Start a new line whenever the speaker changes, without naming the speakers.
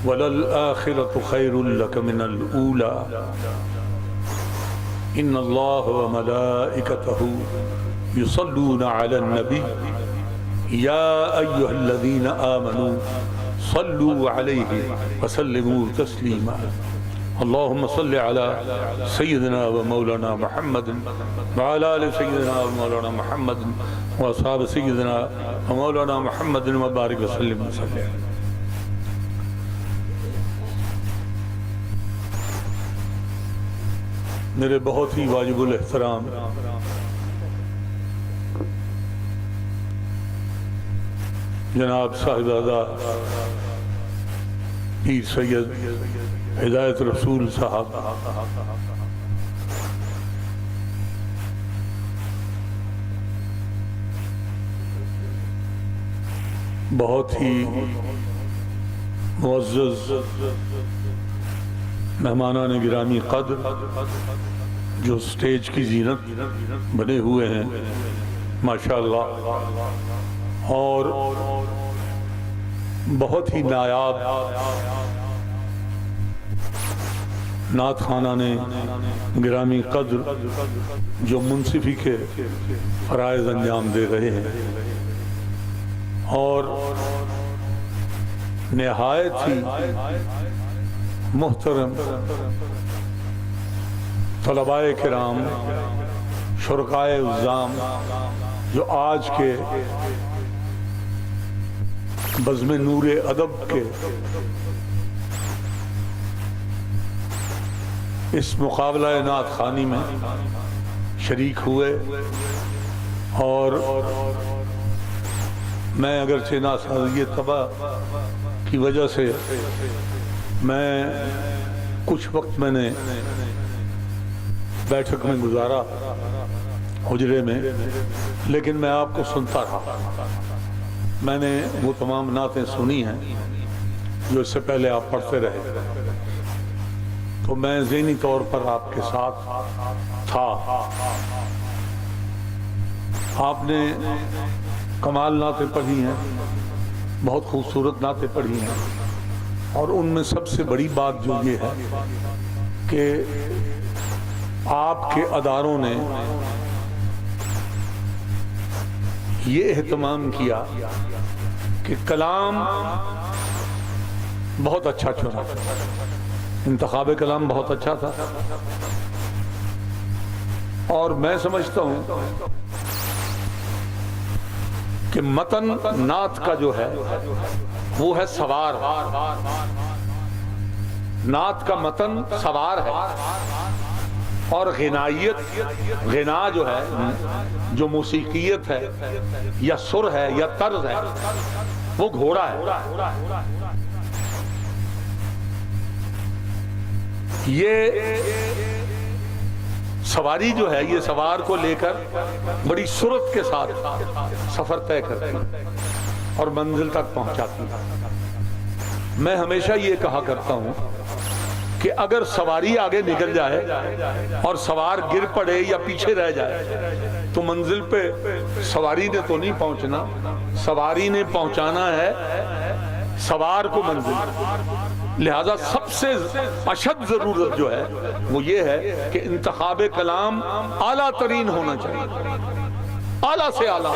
وَلَلْآخِرَةُ خَيْرٌ لَكَ مِنَ الْأُولَى إِنَّ اللَّهَ وَمَلَائِكَتَهُ يُصَلُّونَ عَلَى النَّبِيِّ يَا أَيُّهَا الَّذِينَ آمَنُوا صَلُّوا عَلَيْهِ وَسَلِّمُوا تَسْلِيمًا اللهم صل على سيدنا ومولانا محمد وعلى آل سيدنا ومولانا محمد وأصحاب سيدنا ومولانا محمد وبارك وسلم وسلم. میرے بہت ہی واجب الاحترام جناب صاحبزادہ پیر سید ہدایت رسول صاحب، بہت ہی معزز مہمانان گرامی قدر جو سٹیج کی زینت بنے ہوئے ہیں ماشاءاللہ، اور بہت ہی نایاب نعت خانہ نے گرامی قدر جو منصفی کے فرائض انجام دے رہے ہیں، اور نہایت ہی محترم طلباء کرام، شرکائے عزام جو آج کے بزم نور ادب کے اس مقابلہ نعت خوانی میں شریک ہوئے، اور میں اگرچہ ناسازی طبع کی وجہ سے میں کچھ وقت میں نے بیٹھک میں گزارا حجرے میں، لیکن میں آپ کو سنتا رہا. میں نے وہ تمام نعتیں سنی ہیں جو اس سے پہلے آپ پڑھتے رہے، تو میں ذہنی طور پر آپ کے ساتھ تھا. آپ نے کمال نعتیں پڑھی ہیں، بہت خوبصورت نعتیں پڑھی ہیں، اور ان میں سب سے بڑی بات جو یہ ہے کہ آپ کے اداروں نے یہ اہتمام کیا کہ کلام بہت اچھا چنا، انتخاب کلام بہت اچھا تھا، اور میں سمجھتا ہوں کہ متن نعت کا جو ہے وہ ہے سوار. نعت کا متن سوار ہے، اور غنائیت، غنا جو ہے، جو موسیقیت ہے یا سر ہے یا طرز ہے، وہ گھوڑا ہے. یہ سواری جو ہے، یہ سوار کو لے کر بڑی سرعت کے ساتھ سفر طے کرتی اور منزل تک پہنچاتی. میں ہمیشہ یہ کہا کرتا ہوں کہ اگر سواری آگے نکل جائے اور سوار گر پڑے یا پیچھے رہ جائے تو منزل پہ سواری نے تو نہیں پہنچنا، سواری نے پہنچانا ہے سوار کو منزل. لہذا سب سے اشد ضرورت جو ہے وہ یہ ہے کہ انتخاب کلام اعلیٰ ترین ہونا چاہیے، اعلیٰ سے اعلیٰ.